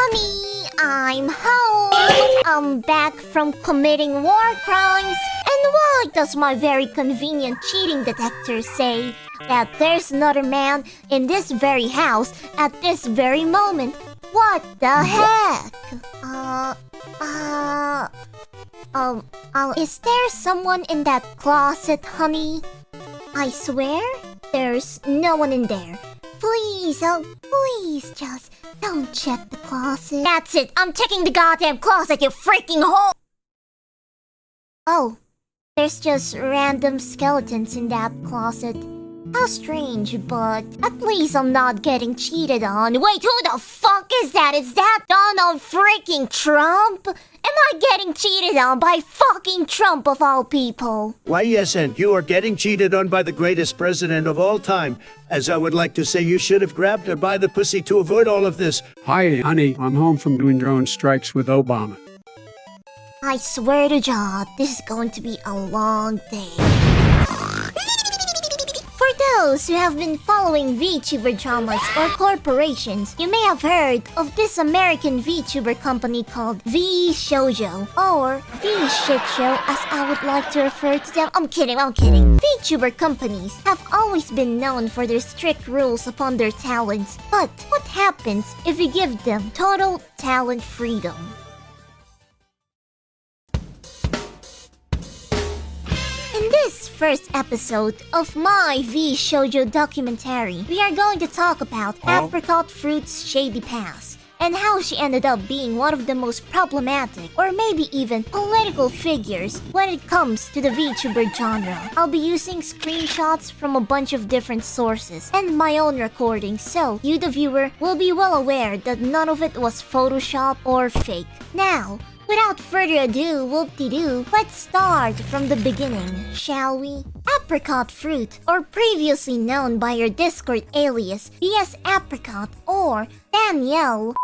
Honey, I'm home. I'm back from committing war crimes. And why does my very convenient cheating detector say that there's another man in this very house at this very moment? What the heck? Is there someone in that closet, honey? I swear, there's no one in there. Please, please just don't check the closet. That's it, I'm checking the goddamn closet, you freaking whore! Oh, there's just random skeletons in that closet. How strange, but at least I'm not getting cheated on. Wait, who the fuck is that? Is that Donald freaking Trump? Am I getting cheated on by fucking Trump of all people? Why, yes, and you are getting cheated on by the greatest president of all time. As I would like to say, you should have grabbed her by the pussy to avoid all of this. Hi, honey. I'm home from doing drone strikes with Obama. I swear to God, this is going to be a long day. For those who have been following VTuber dramas or corporations, you may have heard of this American VTuber company called VShojo, or VShojo as I would like to refer to them. I'm kidding. VTuber companies have always been known for their strict rules upon their talents, but what happens if you give them total talent freedom? In this first episode of my VShojo documentary, we are going to talk about Apricot Froot's shady past and how she ended up being one of the most problematic or maybe even political figures when it comes to the VTuber genre. I'll be using screenshots from a bunch of different sources and my own recordings, so you the viewer will be well aware that none of it was Photoshop or fake. Now, without further ado, whoop-de-doo, let's start from the beginning, shall we? Apricot Froot, or previously known by her Discord alias BSApricot or Danielle,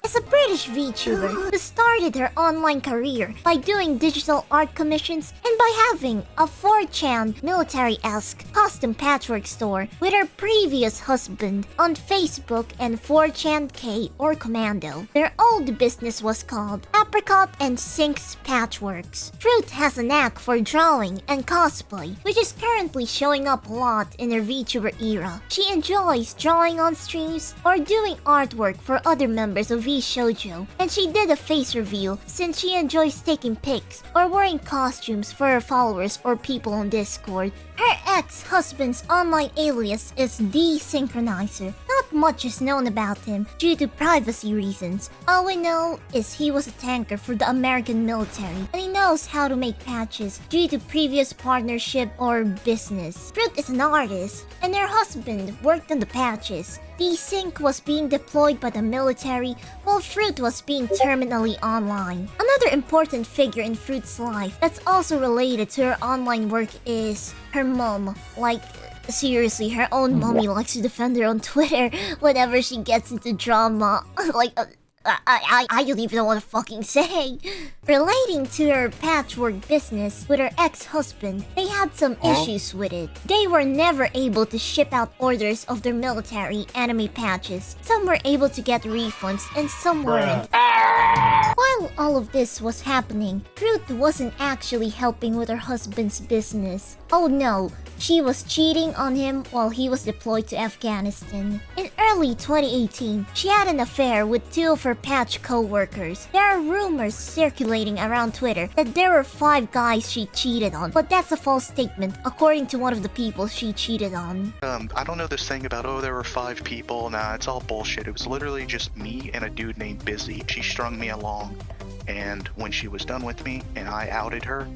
is a British VTuber who started her online career by doing digital art commissions and by having a 4chan military-esque custom patchwork store with her previous husband on Facebook and 4chan or Commando. Their old business was called Apricot and Sinks Patchworks. Froot has a knack for drawing and cosplay, which is currently showing up a lot in her VTuber era. She enjoys drawing on streams or doing artwork for other members of VShojo, and she did a face reveal since she enjoys taking pics or wearing costumes for her followers or people on Discord. Her ex-husband's online alias is Desynchronizer. Not much is known about him due to privacy reasons. All we know is he was a tanker for the American military, and he knows how to make patches due to previous partnership or business. Froot is an artist, and her husband worked on the patches. Desync was being deployed by the military, while Froot was being terminally online. Another important figure in Froot's life that's also related to her online work is her mom. Like, seriously, her own mommy likes to defend her on Twitter whenever she gets into drama. I don't even know what to fucking say. Relating to her patchwork business with her ex-husband, they had some issues with it. They were never able to ship out orders of their military anime patches. Some were able to get refunds and some weren't. While all of this was happening, Froot wasn't actually helping with her husband's business. Oh no, she was cheating on him while he was deployed to Afghanistan. In early 2018, she had an affair with two of her patch co-workers. There are rumors circulating around Twitter that there were 5 guys she cheated on, but that's a false statement according to one of the people she cheated on. I don't know this thing about, oh, there were 5 people. Nah, it's all bullshit. It was literally just me and a dude named Busy. She strung me along, and when she was done with me and I outed her,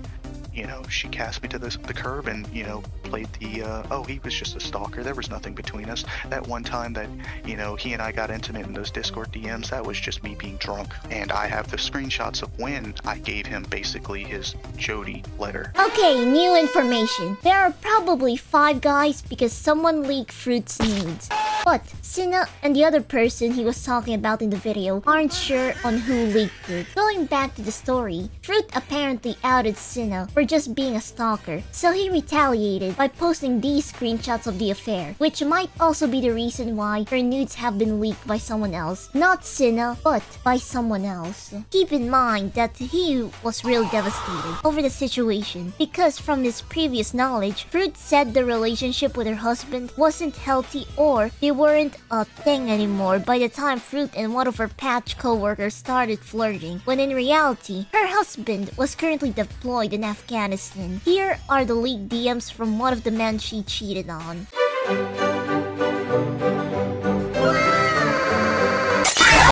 you know, she cast me to the curb and, you know, played the, oh, he was just a stalker. There was nothing between us. That one time that, you know, he and I got intimate in those Discord DMs, that was just me being drunk. And I have the screenshots of when I gave him basically his Jody letter. Okay, new information. There are probably 5 guys because someone leaked Froot's nudes. But Sina and the other person he was talking about in the video aren't sure on who leaked it. Going back to the story, Froot apparently outed Sina for just being a stalker, so he retaliated by posting these screenshots of the affair, which might also be the reason why her nudes have been leaked by someone else. Not Sina, but by someone else. Keep in mind that he was real devastated over the situation because from his previous knowledge, Froot said the relationship with her husband wasn't healthy or they weren't a thing anymore by the time Froot and one of her patch co-workers started flirting, when in reality, her husband was currently deployed in Afghanistan. Here are the leaked DMs from one of the men she cheated on.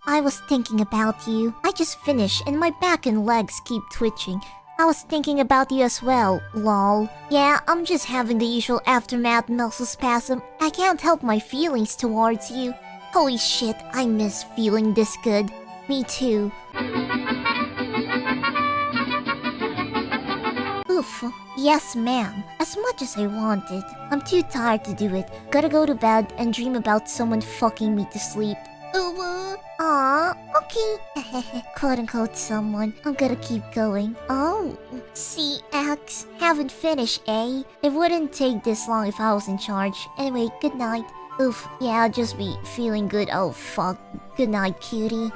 I was thinking about you. I just finished and my back and legs keep twitching. I was thinking about you as well, lol. Yeah, I'm just having the usual aftermath muscle spasm. I can't help my feelings towards you. Holy shit, I miss feeling this good. Me too. Oof. Yes, ma'am. As much as I want it, I'm too tired to do it. Gotta go to bed and dream about someone fucking me to sleep. Aw, okay. Quote unquote someone. I'm gonna keep going. Oh, CX. Haven't finished, eh? It wouldn't take this long if I was in charge. Anyway, good night. Oof, yeah, I'll just be feeling good. Oh, fuck. Good night, cutie.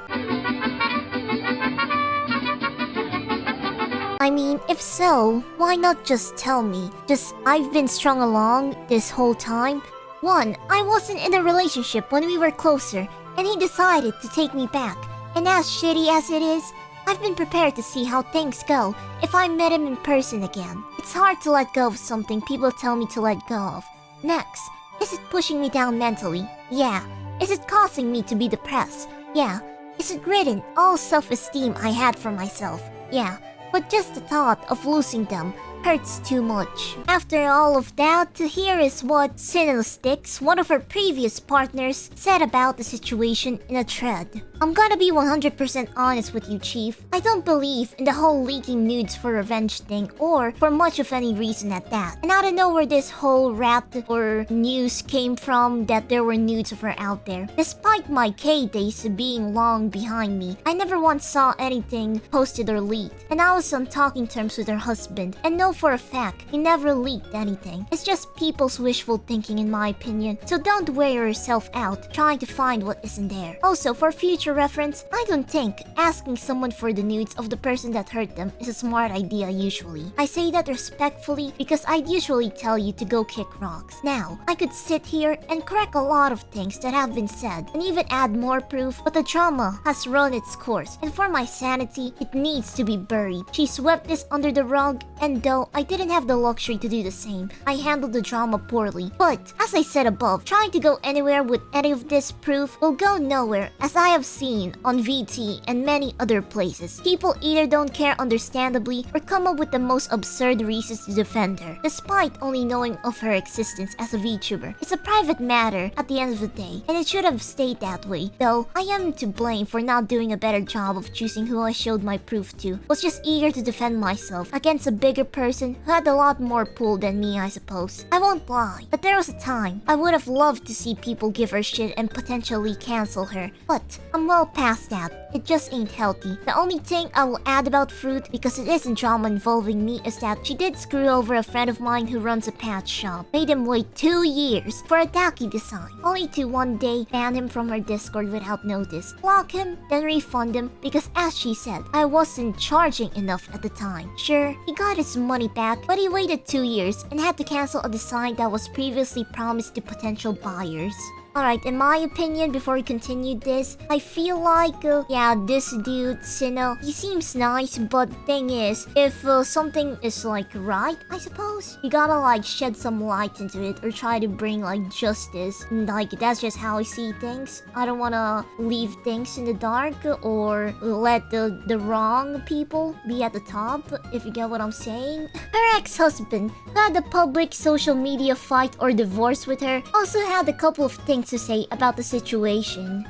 I mean, if so, why not just tell me? Just, I've been strung along this whole time. 1. I wasn't in a relationship when we were closer, and he decided to take me back. And as shitty as it is, I've been prepared to see how things go if I met him in person again. It's hard to let go of something people tell me to let go of. Next, is it pushing me down mentally? Yeah. Is it causing me to be depressed? Yeah. Is it gritting all self-esteem I had for myself? Yeah. But just the thought of losing them hurts too much. After all of that, here is what Sinalsticks, one of her previous partners, said about the situation in a thread. I'm gonna be 100% honest with you, Chief. I don't believe in the whole leaking nudes for revenge thing or for much of any reason at that. And I don't know where this whole rap or news came from that there were nudes of her out there. Despite my K days being long behind me, I never once saw anything posted or leaked. And I was on talking terms with her husband and know for a fact he never leaked anything. It's just people's wishful thinking in my opinion, so don't wear yourself out trying to find what isn't there. Also, for future reference, I don't think asking someone for the nudes of the person that hurt them is a smart idea usually. I say that respectfully because I'd usually tell you to go kick rocks. Now, I could sit here and correct a lot of things that have been said and even add more proof, but the drama has run its course and for my sanity, it needs to be buried. She swept this under the rug and though I didn't have the luxury to do the same, I handled the drama poorly. But, as I said above, trying to go anywhere with any of this proof will go nowhere, as I have seen on VT and many other places. People either don't care understandably or come up with the most absurd reasons to defend her, despite only knowing of her existence as a VTuber. It's a private matter at the end of the day, and it should have stayed that way. Though, I am to blame for not doing a better job of choosing who I showed my proof to. Was just eager to defend myself against a bigger person who had a lot more pull than me, I suppose. I won't lie, but there was a time I would have loved to see people give her shit and potentially cancel her. But I'm well past that. It just ain't healthy. The only thing I will add about Froot, because it isn't drama involving me, is that she did screw over a friend of mine who runs a patch shop. Made him wait 2 years for a taku design, only to one day ban him from her Discord without notice. Block him, then refund him because as she said, I wasn't charging enough at the time. Sure, he got his money back, but he waited 2 years and had to cancel a design that was previously promised to potential buyers. Alright, in my opinion, before we continue this, I feel like, yeah, this dude, Sino, he seems nice, but thing is, if something is like right, I suppose, you gotta like shed some light into it or try to bring like justice. Like, that's just how I see things. I don't wanna leave things in the dark or let the wrong people be at the top, if you get what I'm saying. Her ex-husband, who had a public social media fight or divorce with her, also had a couple of things to say about the situation.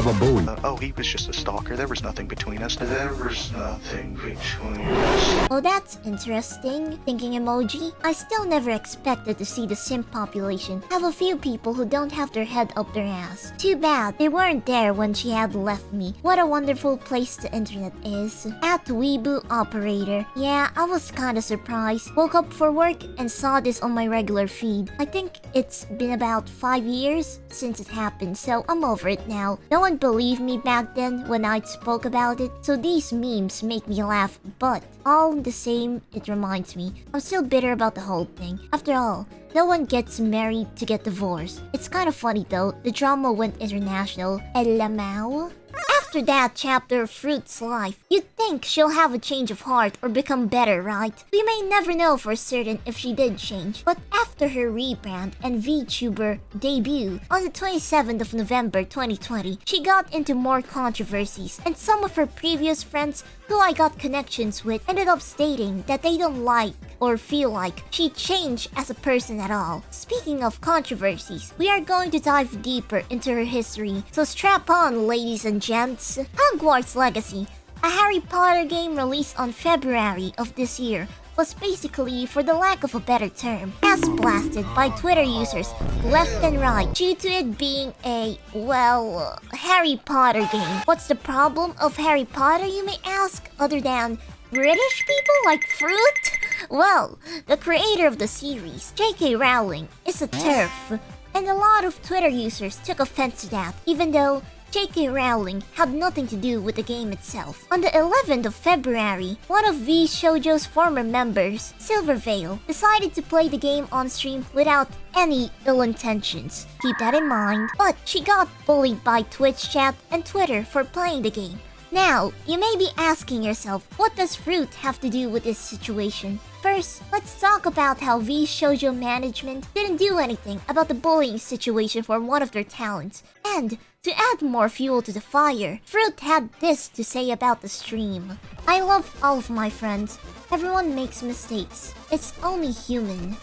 a bully. Oh, he was just a stalker. There was nothing between us. There was nothing between us. Oh, that's interesting. Thinking emoji. I still never expected to see the simp population have a few people who don't have their head up their ass. Too bad they weren't there when she had left me. What a wonderful place the internet is. At Weebu Operator. Yeah, I was kinda surprised. Woke up for work and saw this on my regular feed. I think it's been about 5 years since it happened, so I'm over it now. No one believed me back then when I spoke about it, so these memes make me laugh, but all the same, it reminds me, I'm still bitter about the whole thing. After all, no one gets married to get divorced. It's kind of funny though, the drama went international. Elamao? After that chapter of Fruit's life, you'd think she'll have a change of heart or become better, right? We may never know for certain if she did change, but after her rebrand and Vtuber debut on the 27th of November 2020, she got into more controversies, and some of her previous friends who I got connections with ended up stating that they don't like or feel like she changed as a person at all. Speaking of controversies, we are going to dive deeper into her history, so strap on, ladies and gents. Hogwarts Legacy, a Harry Potter game released on February of this year, was basically, for the lack of a better term, ass blasted by Twitter users left and right due to it being a, well, Harry Potter game. What's the problem of Harry Potter, you may ask, other than British people like fruit? Well, the creator of the series, J.K. Rowling, is a TERF, and a lot of Twitter users took offense to that, even though J.K. Rowling had nothing to do with the game itself. On the 11th of February, one of VShojo's former members, Silvervale, decided to play the game on stream without any ill intentions. Keep that in mind. But she got bullied by Twitch chat and Twitter for playing the game. Now, you may be asking yourself, what does Fruit have to do with this situation? First, let's talk about how VShojo management didn't do anything about the bullying situation for one of their talents. And to add more fuel to the fire, Fruit had this to say about the stream. I love all of my friends. Everyone makes mistakes. It's only human.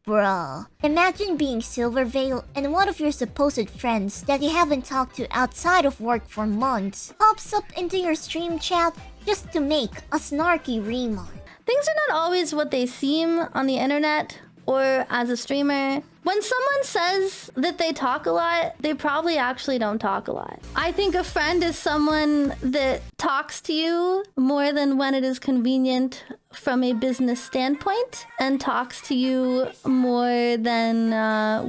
Bruh. Imagine being Silvervale and one of your supposed friends that you haven't talked to outside of work for months pops up into your stream chat just to make a snarky remark. Things are not always what they seem on the internet or as a streamer. When someone says that they talk a lot, they probably actually don't talk a lot. I think a friend is someone that talks to you more than when it is convenient from a business standpoint, and talks to you more than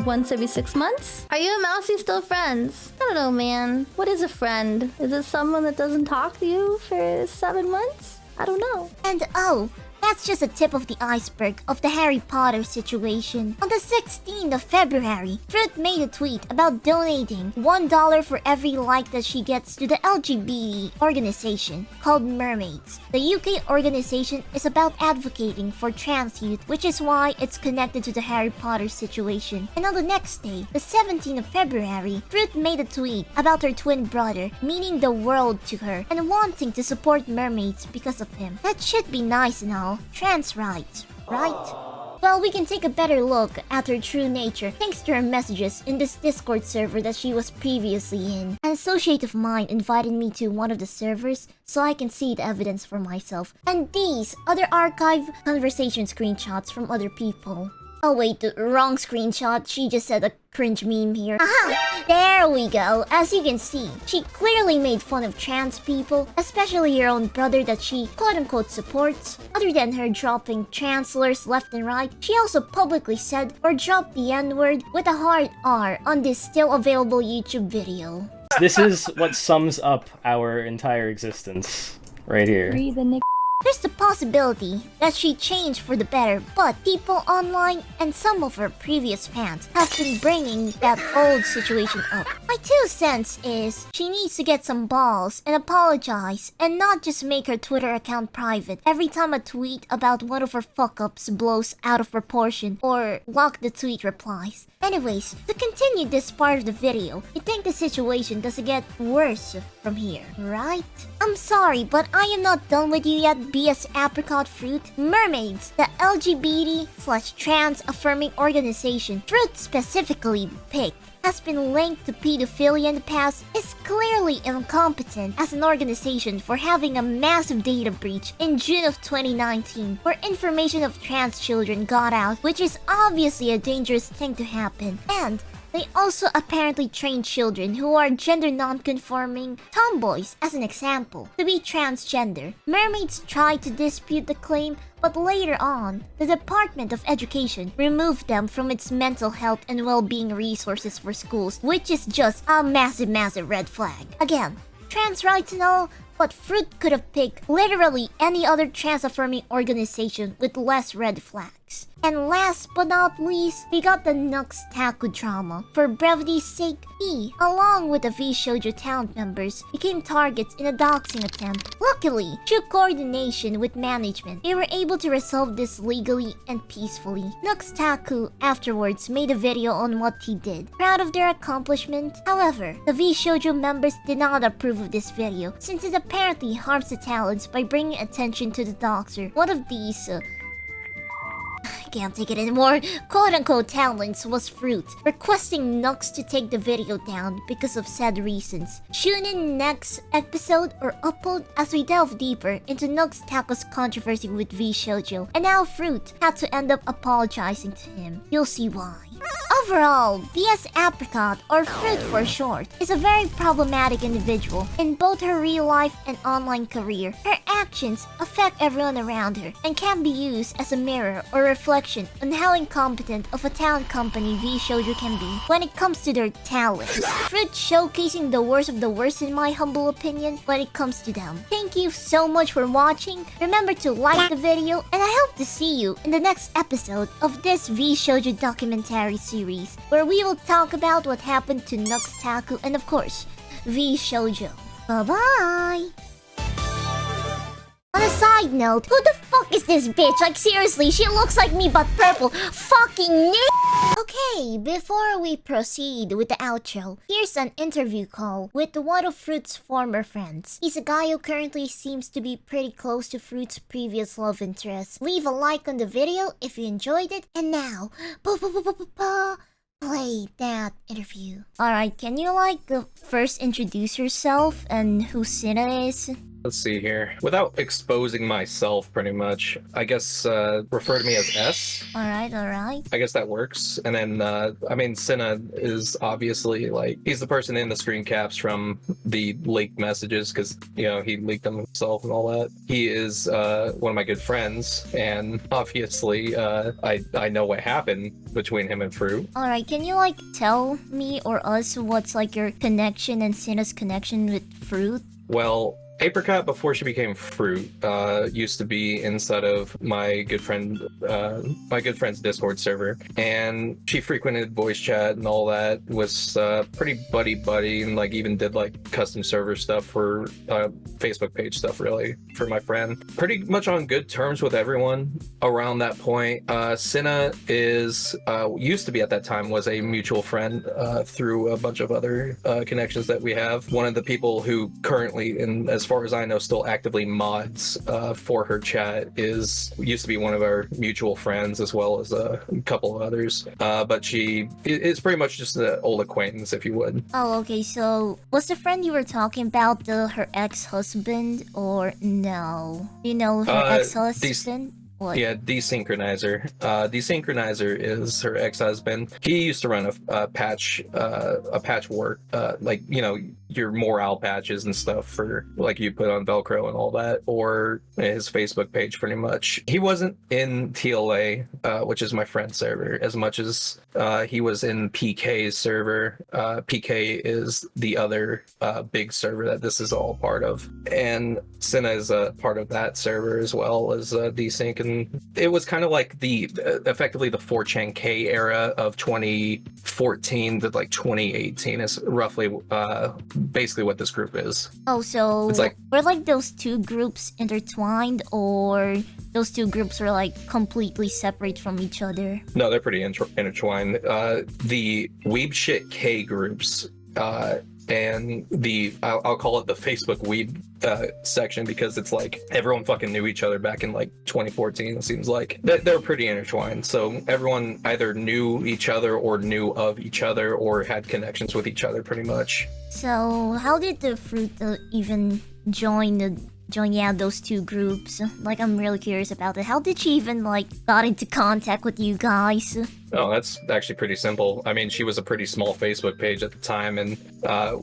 once every 6 months. Are you and Mousy still friends? I don't know, man. What is a friend? Is it someone that doesn't talk to you for 7 months? I don't know. And oh, that's just a tip of the iceberg of the Harry Potter situation. On the 16th of February, Fruit made a tweet about donating $1 for every like that she gets to the LGBT organization called Mermaids. The UK organization is about advocating for trans youth, which is why it's connected to the Harry Potter situation. And on the next day, the 17th of February, Fruit made a tweet about her twin brother, meaning the world to her, and wanting to support mermaids because of him. That should be nice and all. Trans rights, right? Well, we can take a better look at her true nature thanks to her messages in this Discord server that she was previously in. An associate of mine invited me to one of the servers so I can see the evidence for myself. And these other archive conversation screenshots from other people. Oh wait, the wrong screenshot. She just said a cringe meme here. Aha! There we go. As you can see, she clearly made fun of trans people, especially her own brother that she quote-unquote supports. Other than her dropping trans slurs left and right, she also publicly said or dropped the N-word with a hard R on this still available YouTube video. This is what sums up our entire existence right here. There's the possibility that she changed for the better, but people online and some of her previous fans have been bringing that old situation up. My 2 cents is she needs to get some balls and apologize and not just make her Twitter account private every time a tweet about one of her fuck-ups blows out of proportion or block the tweet replies. Anyways, to continue this part of the video, you think the situation doesn't get worse from here, right? I'm sorry, but I am not done with you yet, BSApricot Froot. Mermaids, the LGBT/trans affirming organization Fruit specifically picked, has been linked to pedophilia in the past is clearly incompetent as an organization for having a massive data breach in June of 2019 where information of trans children got out, which is obviously a dangerous thing to happen. And they also apparently trained children who are gender non-conforming, tomboys as an example, to be transgender. Mermaids tried to dispute the claim, but later on, the Department of Education removed them from its mental health and well-being resources for schools, which is just a massive red flag. Again, trans rights and all, but Froot could have picked literally any other trans-affirming organization with less red flags. And last but not least, we got the Nux Taku drama. For brevity's sake, he, along with the VShojo talent members, became targets in a doxing attempt. Luckily, through coordination with management, they were able to resolve this legally and peacefully. Nux Taku afterwards made a video on what he did, proud of their accomplishment. However, the VShojo members did not approve of this video, since it apparently harms the talents by bringing attention to the doxer. One of these, can't take it anymore, quote-unquote talents was Froot, requesting Nux to take the video down because of said reasons. Tune in next episode or upload as we delve deeper into Nux Taku's controversy with VShojo and how Froot had to end up apologizing to him. You'll see why. Overall, BSApricot, or Froot for short, is a very problematic individual in both her real life and online career. Her actions affect everyone around her and can be used as a mirror or reflection on how incompetent of a talent company VShojo can be when it comes to their talents. Froot showcasing the worst of the worst in my humble opinion when it comes to them. Thank you so much for watching. Remember to like the video and I hope to see you in the next episode of this VShojo documentary series where we will talk about what happened to Nux Taku and of course VShojo. Bye bye! On a side note, who the fuck is this bitch? Like seriously, she looks like me but purple. Fucking Okay, before we proceed with the outro, here's an interview call with one of Froot's former friends. He's a guy who currently seems to be pretty close to Froot's previous love interest. Leave a like on the video if you enjoyed it, and now, play that interview. Alright, can you first introduce yourself and who Sina is? Let's see here. Without exposing myself, pretty much, I guess refer to me as S. Alright. I guess that works. And then, I mean, Cinna is obviously, he's the person in the screen caps from the leaked messages, because, you know, he leaked them himself and all that. He is one of my good friends, and obviously, I know what happened between him and Froot. Alright, can you, tell me or us what's, your connection and Cinna's connection with Froot? Well, Apricot, before she became Froot, used to be inside of my good friend's Discord server, and she frequented voice chat and all that. Was pretty buddy, and even did custom server stuff for Facebook page stuff, really, for my friend. Pretty much on good terms with everyone around that point. Cinna is used to be at that time was a mutual friend through a bunch of other connections that we have. One of the people who currently, as far as I know, still actively mods for her chat used to be one of our mutual friends, as well as a couple of others. But she is pretty much just an old acquaintance, if you would. Oh, okay. So was the friend you were talking about her ex-husband or no? You know her ex-husband? What? Yeah, Desynchronizer. Desynchronizer is her ex-husband. He used to run a patch work, your morale patches and stuff for you put on Velcro and all that, or his Facebook page, pretty much. He wasn't in TLA, which is my friend's server, as much as he was in PK's server. PK is the other big server that this is all part of, and Cinna is a part of that server as well as Desync, and it was kind of effectively the 4chan era of 2014 to 2018 is roughly basically what this group is. Oh, so it's were those two groups intertwined, or those two groups were completely separate from each other? No, they're pretty intertwined. The Weeb Shit K groups and I'll call it the Facebook weeb section, because it's like everyone fucking knew each other back in like 2014. It seems like they're pretty intertwined, so everyone either knew each other or knew of each other or had connections with each other pretty much. So, how did the Fruit even join those two groups? Like, I'm really curious about it. How did she even, like, got into contact with you guys? Oh, that's actually pretty simple. I mean, she was a pretty small Facebook page at the time and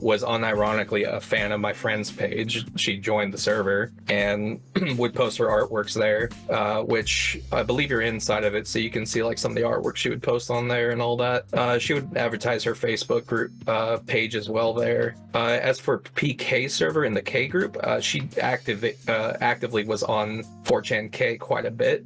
was unironically a fan of my friend's page. She joined the server and would post her artworks there, which I believe you're inside of it, so you can see like some of the artwork she would post on there and all that. She would advertise her Facebook group page as well there. As for PK server in the K group, she actively was on 4chan-K quite a bit.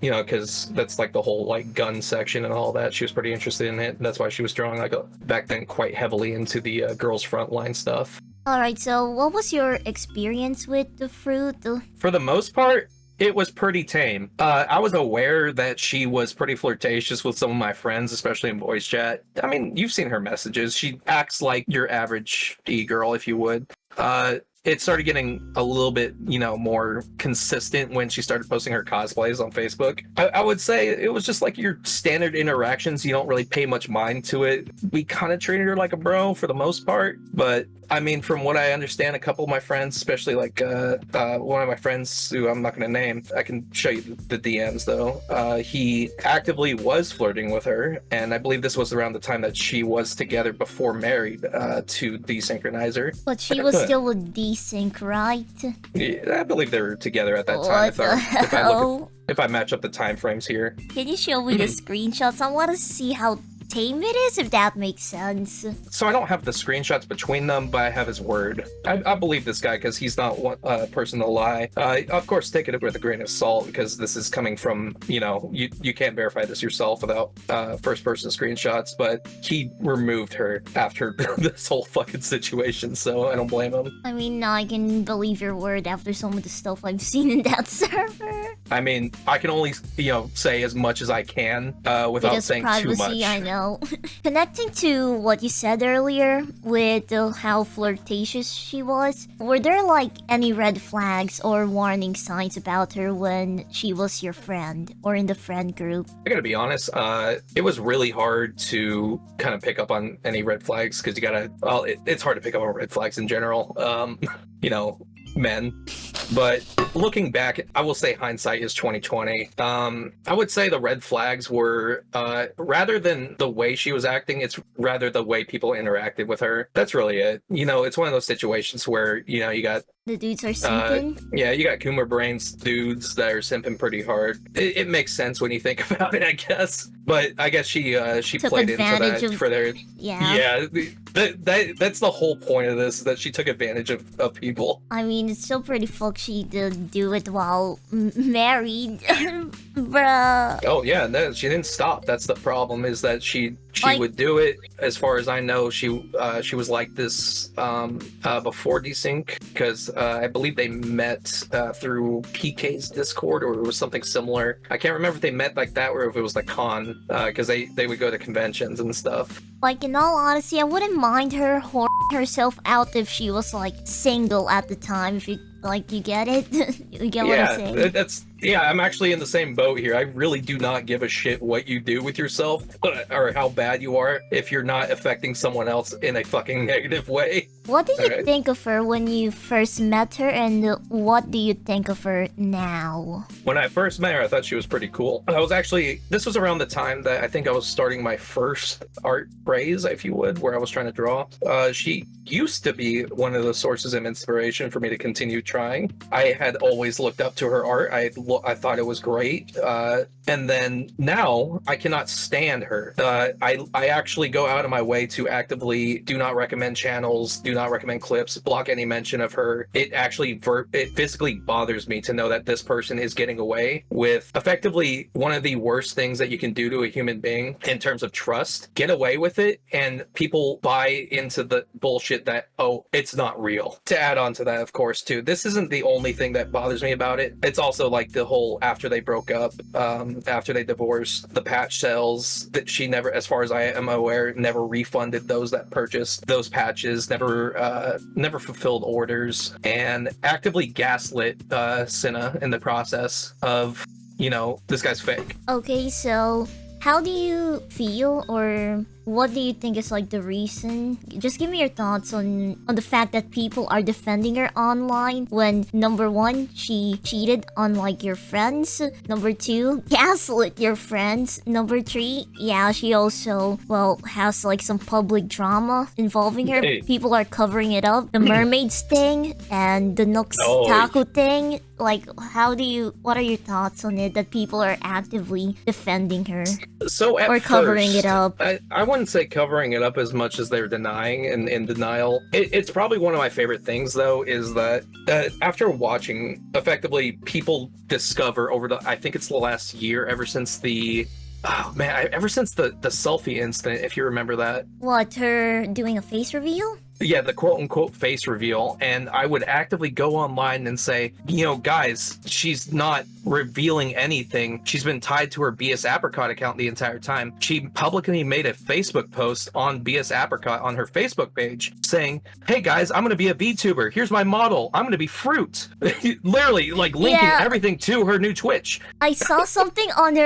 You know, because that's like the whole like gun section and all that. She was pretty interested in it. And that's why she was drawing like back then quite heavily into the girls frontline stuff. Alright, so what was your experience with the Fruit? For the most part, it was pretty tame. I was aware that she was pretty flirtatious with some of my friends, especially in voice chat. I mean, you've seen her messages. She acts like your average e-girl, if you would. It started getting a little bit, you know, more consistent when she started posting her cosplays on Facebook. I would say it was just like your standard interactions. You don't really pay much mind to it. We kind of treated her like a bro for the most part, but I mean, from what I understand, a couple of my friends, especially like one of my friends who I'm not going to name, I can show you the DMs though. He actively was flirting with her, and I believe this was around the time that she was together before married to Desynchronizer. But she was still with Desync, right? Yeah, I believe they were together at that What time. If I match up the time frames here. Can you show me the screenshots? I want to see how tame it is, if that makes sense. So I don't have the screenshots between them, but I have his word. I believe this guy because he's not one person to lie. Of course, take it with a grain of salt because this is coming from, you know, you can't verify this yourself without first-person screenshots, but he removed her after this whole fucking situation, so I don't blame him. I mean, I can believe your word after some of the stuff I've seen in that server. I mean, I can only, you know, say as much as I can without because saying privacy, too much. I know. Connecting to what you said earlier with how flirtatious she was, were there like any red flags or warning signs about her when she was your friend or in the friend group? I gotta be honest, it was really hard to kind of pick up on any red flags because you gotta, well, it's hard to pick up on red flags in general. You know, men. But looking back, I will say hindsight is 2020. I would say the red flags were rather than the way she was acting, it's rather the way people interacted with her. That's really it. You know, it's one of those situations where, you know, you got the dudes are simping? Yeah, you got Coomer Brains dudes that are simping pretty hard. It makes sense when you think about it, I guess. But I guess she Took played into that for their... Yeah. That's the whole point of this, is that she took advantage of people. I mean, it's still pretty fucksy to do it while married. Bruh. Oh yeah, no, she didn't stop. That's the problem, is that she Like- would do it. As far as I know, she was like this before Desync, because I believe they met through PK's Discord, or it was something similar. I can't remember if they met like that or if it was like con, because they would go to conventions and stuff. Like, in all honesty, I wouldn't mind her whoring herself out if she was, like, single at the time. If you, like, you get it? You get what I'm saying? Yeah, I'm actually in the same boat here. I really do not give a shit what you do with yourself or how bad you are if you're not affecting someone else in a fucking negative way. What did you Alright. think of her when you first met her, and what do you think of her now? When I first met her, I thought she was pretty cool. This was around the time that I think I was starting my first art craze, if you would, where I was trying to draw. She used to be one of the sources of inspiration for me to continue trying. I had always looked up to her art. I thought it was great. And then now I cannot stand her. I actually go out of my way to actively do not recommend channels, do not recommend clips, block any mention of her. It actually it physically bothers me to know that this person is getting away with effectively one of the worst things that you can do to a human being in terms of trust. Get away with it, and people buy into the bullshit that, oh, it's not real. To add on to that, of course, too, this isn't the only thing that bothers me about it. It's also like the whole after they broke up, after they divorced, the patch sales that she never, as far as I am aware, never refunded those that purchased those patches, never fulfilled orders, and actively gaslit Cinna in the process of, you know, this guy's fake. Okay, so how do you feel, or what do you think is like the reason? Just give me your thoughts on the fact that people are defending her online when, number one, she cheated on like your friends, number two, gaslit your friends, number three, yeah, she also, well, has like some public drama involving her. Hey. People are covering it up. The mermaids thing and the Nooks taku thing. Like, what are your thoughts on it, that people are actively defending her So at or covering first, it up? I wouldn't say covering it up as much as they're denying and in denial. It's probably one of my favorite things, though, is that after watching, effectively, people discover over I think it's the last year, ever since the selfie incident, if you remember that. What, her doing a face reveal? Yeah, the quote-unquote face reveal, and I would actively go online and say, you know, guys, she's not revealing anything. She's been tied to her BSApricot account the entire time. She publicly made a Facebook post on BSApricot on her Facebook page saying, hey guys, I'm going to be a VTuber. Here's my model. I'm going to be Froot. Literally, like, linking everything to her new Twitch. I saw something on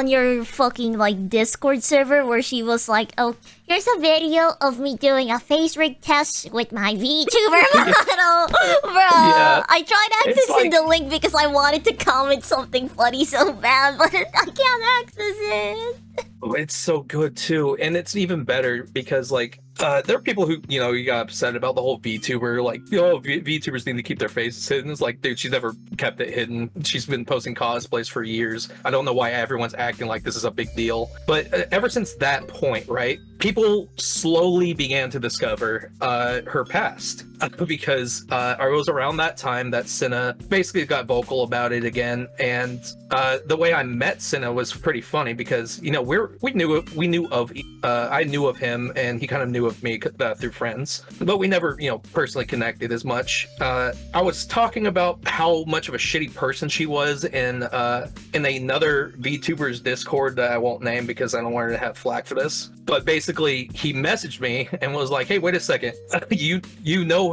your fucking, like, Discord server where she was like, oh, here's a video of me doing a face rig test with my VTuber model. Bro, Yeah. I tried accessing like- the link because I wanted to comment something funny so bad, but I can't access it. It's so good too, and it's even better because like there are people who, you know, you got upset about the whole VTuber, like, you know, VTubers need to keep their faces hidden. It's like, dude, she's never kept it hidden. She's been posting cosplays for years. I don't know why everyone's acting like this is a big deal, but ever since that point, right, people slowly began to discover her past because it was around that time that Cinna basically got vocal about it again. And the way I met Cinna was pretty funny because, you know, I knew of him and he kind of knew of me through friends, but we never, you know, personally connected as much. I was talking about how much of a shitty person she was in another VTuber's Discord that I won't name because I don't want her to have flack for this. But basically, he messaged me and was like, "Hey, wait a second, you know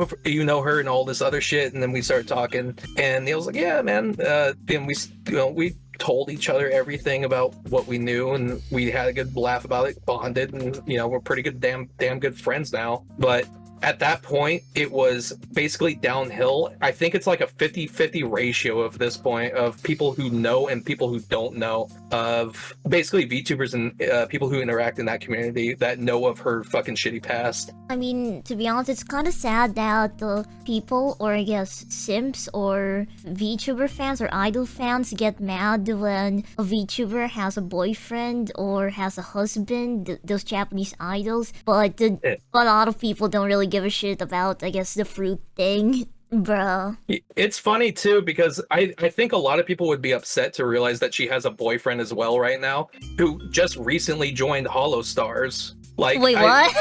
her and all this other shit." And then we started talking, and he was like, "Yeah, man." Then we told each other everything about what we knew, and we had a good laugh about it, bonded, and, you know, we're pretty good, damn good friends now. But at that point, it was basically downhill. I think it's like a 50-50 ratio of this point of people who know and people who don't know, of basically VTubers and people who interact in that community that know of her fucking shitty past. I mean, to be honest, it's kind of sad that the people, or I guess simps or VTuber fans or idol fans, get mad when a VTuber has a boyfriend or has a husband, those Japanese idols, but a lot of people don't really give a shit about, I guess, the Fruit thing. Bruh. It's funny too because I think a lot of people would be upset to realize that she has a boyfriend as well right now, who just recently joined Hollow Stars. Like, wait, what?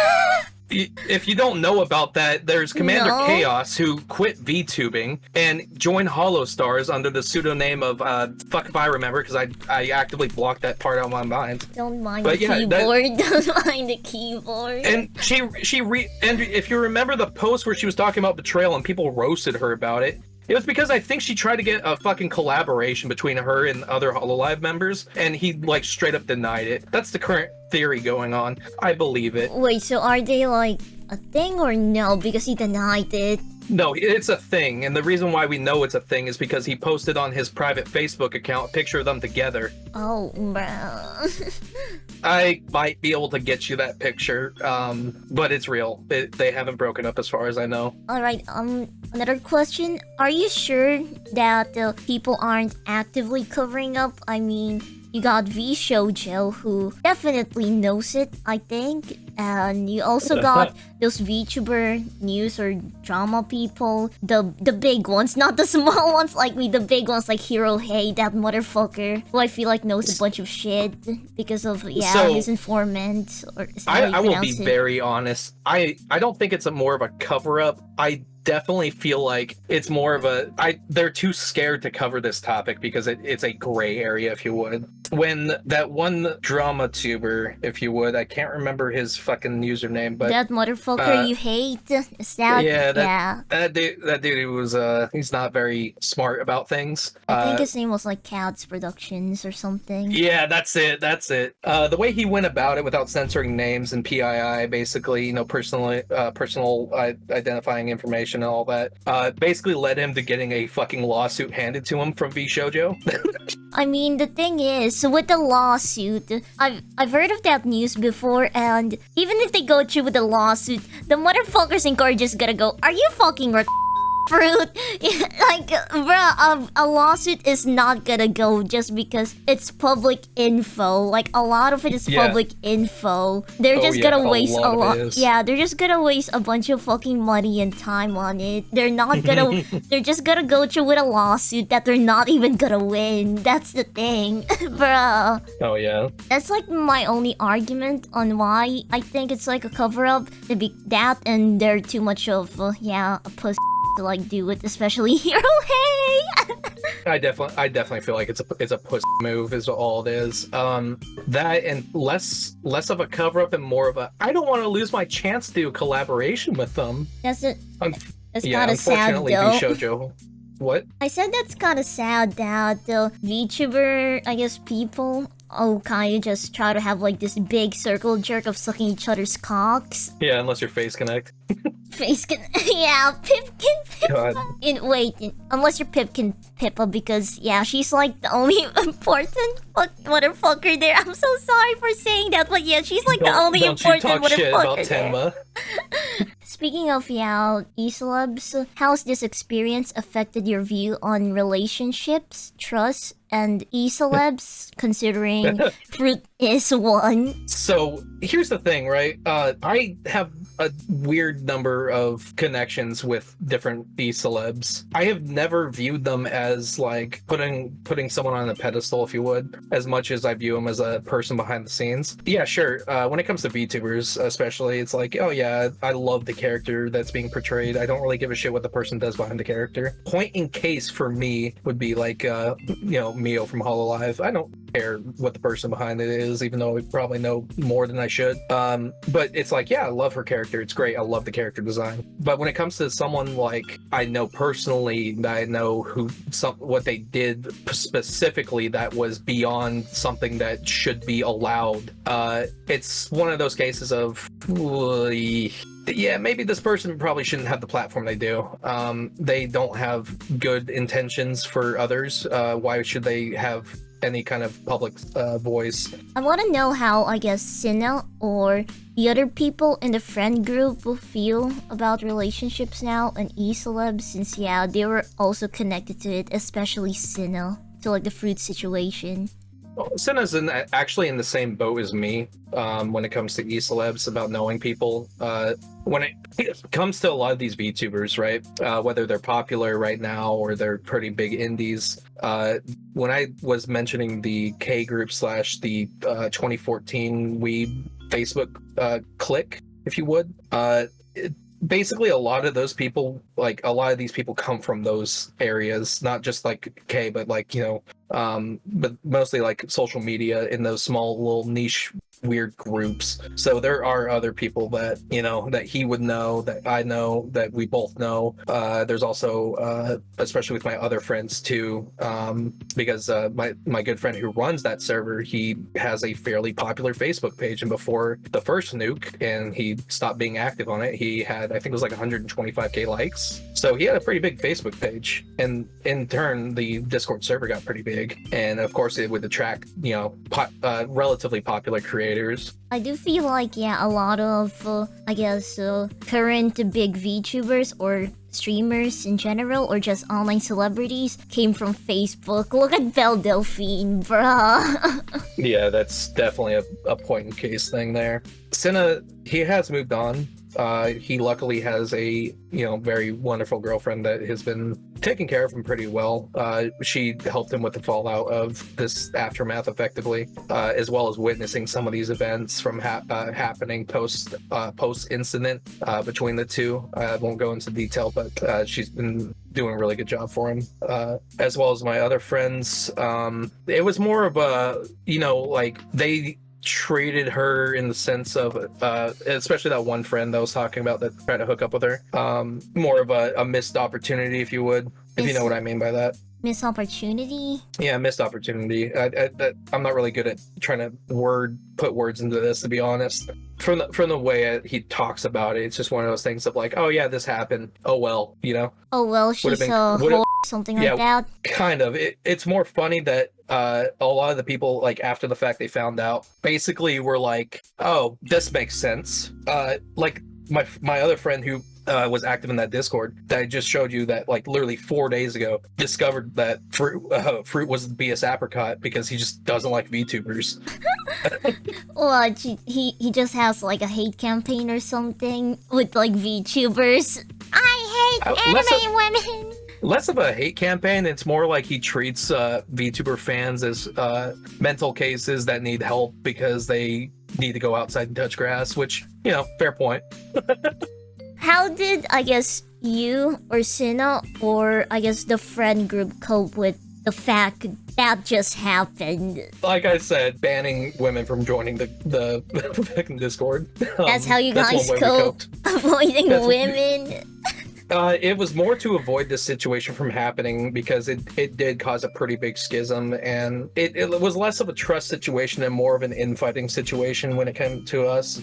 If you don't know about that, there's Commander No. Chaos, who quit VTubing and joined Hollow Stars under the pseudonym of fuck if I remember, because I actively blocked that part out of my mind. Don't mind But the yeah, keyboard. Don't mind the keyboard. And and if you remember the post where she was talking about betrayal and people roasted her about it, it was because I think she tried to get a fucking collaboration between her and other HoloLive members, and he, like, straight up denied it. That's the current theory going on. I believe it. Wait, so are they like a thing or no? Because he denied it. No, it's a thing, and the reason why we know it's a thing is because he posted on his private Facebook account a picture of them together. Oh, bruh. I might be able to get you that picture, but it's real. They haven't broken up as far as I know. Alright, another question. Are you sure that the people aren't actively covering up? I mean, you got VShojo, who definitely knows it, I think. And you also got those VTuber news or drama people, the big ones, not the small ones like me, the big ones like Hero Hey, that motherfucker, who I feel like knows a bunch of shit because of his informant. Or is that how you I will pronounce be it? very honest. I don't think it's more of a cover up. I definitely feel like it's more of they're too scared to cover this topic because it's a gray area, if you would. When that one drama tuber, if you would, I can't remember his fucking username, but That motherfucker you hate? Is that? yeah, that dude was he's not very smart about things. I think his name was like Cats Productions or something. Yeah, that's it. The way he went about it without censoring names and PII, basically, you know, personal identifying information and all that, basically led him to getting a fucking lawsuit handed to him from VShojo. I mean, the thing is, so with the lawsuit, I've heard of that news before, and even if they go through with the lawsuit, the motherfuckers in court just gonna go, "Are you fucking Fruit?" Like, bruh, a lawsuit is not gonna go just because it's public info. Like, a lot of it is public info. They're just gonna waste a lot. Yeah, they're just gonna waste a bunch of fucking money and time on it. They're not gonna. They're just gonna go through with a lawsuit that they're not even gonna win. That's the thing, bruh. Oh yeah. That's like my only argument on why I think it's like a cover up. That and they're too much of a pussy to like do it, especially Hero Hey. I definitely feel like it's a pussy move is all it is. That and less of a cover up and more of a I don't want to lose my chance to do a collaboration with them. That's it. That's yeah, kind of sad unfortunately, though. VShojo. What? I said that's kind of sad that the VTuber, I guess, people kind of just try to have like this big circle jerk of sucking each other's cocks. Yeah, unless your face connect. Face can, Pipkin Pippa. Unless you're Pipkin Pippa, because she's like the only important motherfucker there. I'm so sorry for saying that, but yeah, she's like the only important motherfucker. Shit about there. Tenma. Speaking of e-celebs, how's this experience affected your view on relationships, trust, and e-celebs, considering Fruit is one? So here's the thing, right? I have a weird number of connections with different e-celebs. I have never viewed them as like putting someone on a pedestal, if you would, as much as I view them as a person behind the scenes. Yeah, sure. When it comes to VTubers, especially, it's like, oh yeah, I love the character that's being portrayed. I don't really give a shit what the person does behind the character. Point in case for me would be like, Mio from Hololive. I don't care what the person behind it is, even though I probably know more than I should. But it's like, yeah, I love her character. It's great. I love the character design. But when it comes to someone like I know personally, that I know what they did specifically that was beyond something that should be allowed, it's one of those cases of maybe this person probably shouldn't have the platform they do. They don't have good intentions for others. Why should they have any kind of public voice? I want to know how, I guess, Sinna or the other people in the friend group will feel about relationships now and e-celebs, since they were also connected to it, especially Sinna, to like the Fruit situation. Sinna's actually in the same boat as me when it comes to e-celebs, about knowing people. When it comes to a lot of these VTubers, right, whether they're popular right now or they're pretty big indies, when I was mentioning the K group / the 2014 Weeb Facebook clique, if you would, basically a lot of those people, like a lot of these people come from those areas, not just like K, but like, but mostly like social media in those small little niche weird groups. So there are other people that that he would know, that I know, that we both know. There's also especially with my other friends too, because my good friend who runs that server, he has a fairly popular Facebook page, and before the first nuke and he stopped being active on it, he had, I think it was like 125k likes. So he had a pretty big Facebook page, and in turn the Discord server got pretty big, and of course it would attract relatively popular creators creators. I do feel like, yeah, a lot of, current big VTubers or streamers in general, or just online celebrities, came from Facebook. Look at Belle Delphine, bruh. Yeah, that's definitely a point in case thing there. Senna, he has moved on. He luckily has a very wonderful girlfriend that has been taking care of him pretty well. She helped him with the fallout of this aftermath effectively, as well as witnessing some of these events from happening post incident between the two. I won't go into detail, but she's been doing a really good job for him, as well as my other friends. It was more of a they treated her in the sense of especially that one friend that I was talking about that tried to hook up with her, more of a missed opportunity, if you would, if you know what I mean by that. Missed opportunity? Yeah, missed opportunity. I'm not really good at trying to put words into this, to be honest. From the way he talks about it, it's just one of those things of like, oh yeah, this happened. Oh well, Oh well, she's something like that. Kind of. It's more funny that a lot of the people, like, after the fact they found out, basically were like, oh, this makes sense. Like my other friend who was active in that Discord that I just showed you, that like literally 4 days ago discovered that Froot was BSApricot because he just doesn't like VTubers. Well, he just has like a hate campaign or something with like VTubers. I hate anime women. Less of a hate campaign, it's more like he treats VTuber fans as mental cases that need help because they need to go outside and touch grass, which, fair point. How did, I guess, you or Sina or I guess the friend group cope with the fact that just happened? Like I said, banning women from joining the Discord. That's how you guys cope? Avoiding women? It was more to avoid this situation from happening because it did cause a pretty big schism, and it was less of a trust situation and more of an infighting situation when it came to us.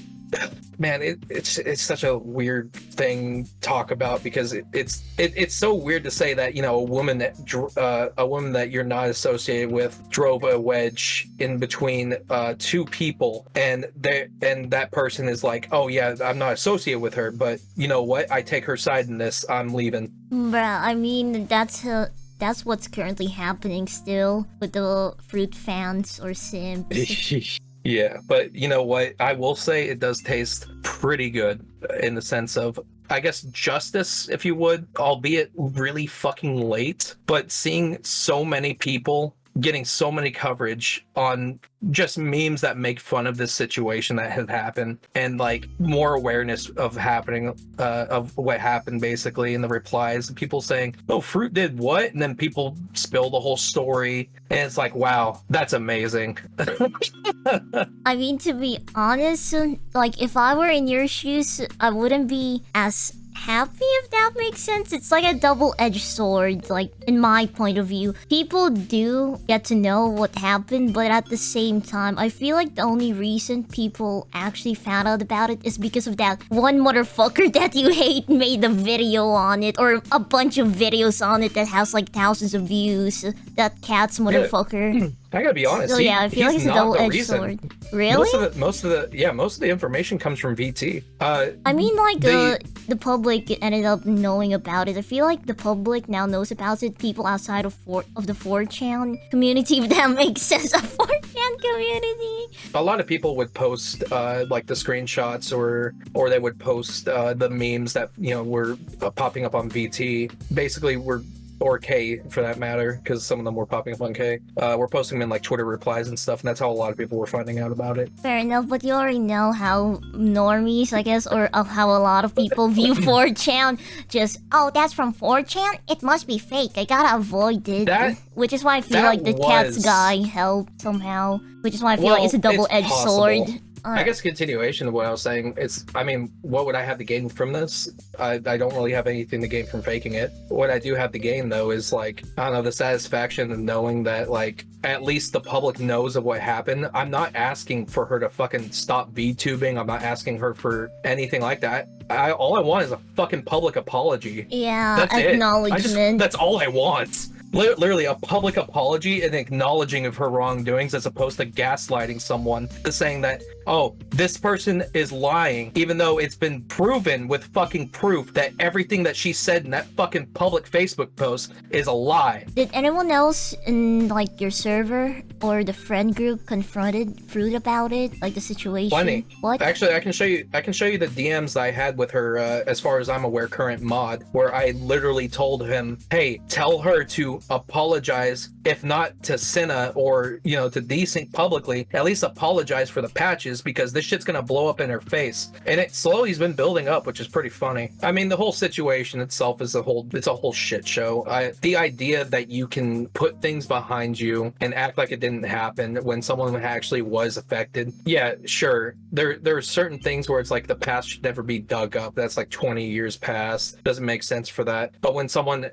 Man, it's such a weird thing to talk about because it's so weird to say that a woman that you're not associated with drove a wedge in between two people, and that person is like, oh yeah, I'm not associated with her, but you know what? I take her side in this. I'm leaving. Bruh, I mean that's what's currently happening still with the Froot fans or simps. Yeah, but you know what? I will say it does taste pretty good in the sense of, I guess, justice, if you would, albeit really fucking late. But seeing so many people getting so many coverage on just memes that make fun of this situation that has happened, and like more awareness of what happened basically in the replies, people saying, oh, Froot did what? And then people spill the whole story, and it's like, wow, that's amazing. I mean, to be honest, like if I were in your shoes, I wouldn't be as happy, if that makes sense. It's like a double-edged sword, like in my point of view. People do get to know what happened, but at the same time, I feel like the only reason people actually found out about it is because of that one motherfucker that you hate made a video on it, or a bunch of videos on it that has like thousands of views. That cat's motherfucker. I gotta be honest. So yeah, I feel like it's a double-edged sword. Really? Most of the information comes from VT. I mean, like the public ended up knowing about it. I feel like the public now knows about it. People outside of the 4chan community, if that makes sense, a 4chan community. A lot of people would post like the screenshots, or they would post the memes that were popping up on VT. Basically, or K for that matter, because some of them were popping up on K. We're posting them in like Twitter replies and stuff, and that's how a lot of people were finding out about it. Fair enough, but you already know how normies, I guess, or how a lot of people view 4chan. Just, oh, that's from 4chan? It must be fake. I gotta avoid it. Which is why I feel like the cats guy helped somehow. Which is why I feel like it's a double-edged sword. I guess continuation of what I was saying, what would I have to gain from this? I don't really have anything to gain from faking it. What I do have to gain, though, is like, I don't know, the satisfaction of knowing that like at least the public knows of what happened. I'm not asking for her to fucking stop VTubing. I'm not asking her for anything like that. All I want is a fucking public apology. Yeah, that's acknowledgement. that's all I want. literally a public apology and acknowledging of her wrongdoings as opposed to gaslighting someone, saying that, oh, this person is lying, even though it's been proven with fucking proof that everything that she said in that fucking public Facebook post is a lie. Did anyone else in like your server or the friend group confronted Fruit about it, like the situation? Plenty. What? Actually, I can show you the DMs that I had with her, as far as I'm aware, current mod, where I literally told him, hey, tell her to apologize, if not to Cinna or, you know, to Desync publicly, at least apologize for the patches, because this shit's gonna blow up in her face. And it slowly has been building up, which is pretty funny. I mean, the whole situation itself is it's a whole shit show. The idea that you can put things behind you and act like it didn't happen when someone actually was affected. Yeah, sure. There are certain things where it's like the past should never be dug up. That's like 20 years past. Doesn't make sense for that. But when someone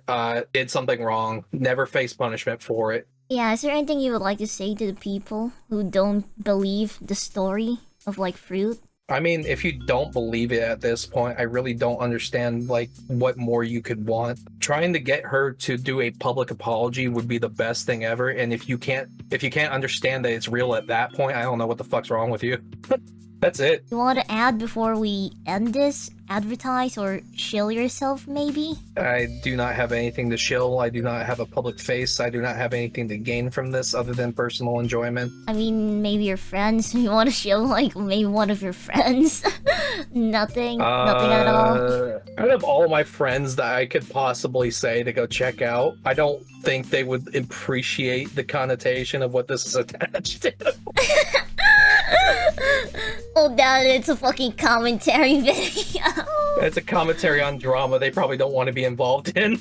did something wrong, never face punishment for it. Yeah, is there anything you would like to say to the people who don't believe the story of like Fruit? I mean, if you don't believe it at this point, I really don't understand like what more you could want. Trying to get her to do a public apology would be the best thing ever. And if you can't understand that it's real at that point, I don't know what the fuck's wrong with you. That's it. You want to add before we end this? Advertise or shill yourself, maybe? I do not have anything to shill. I do not have a public face. I do not have anything to gain from this other than personal enjoyment. I mean, maybe your friends. You want to shill, like, maybe one of your friends? Nothing? Nothing at all? Out of all my friends that I could possibly say to go check out, I don't think they would appreciate the connotation of what this is attached to. Oh, that it's a fucking commentary video. It's a commentary on drama they probably don't want to be involved in.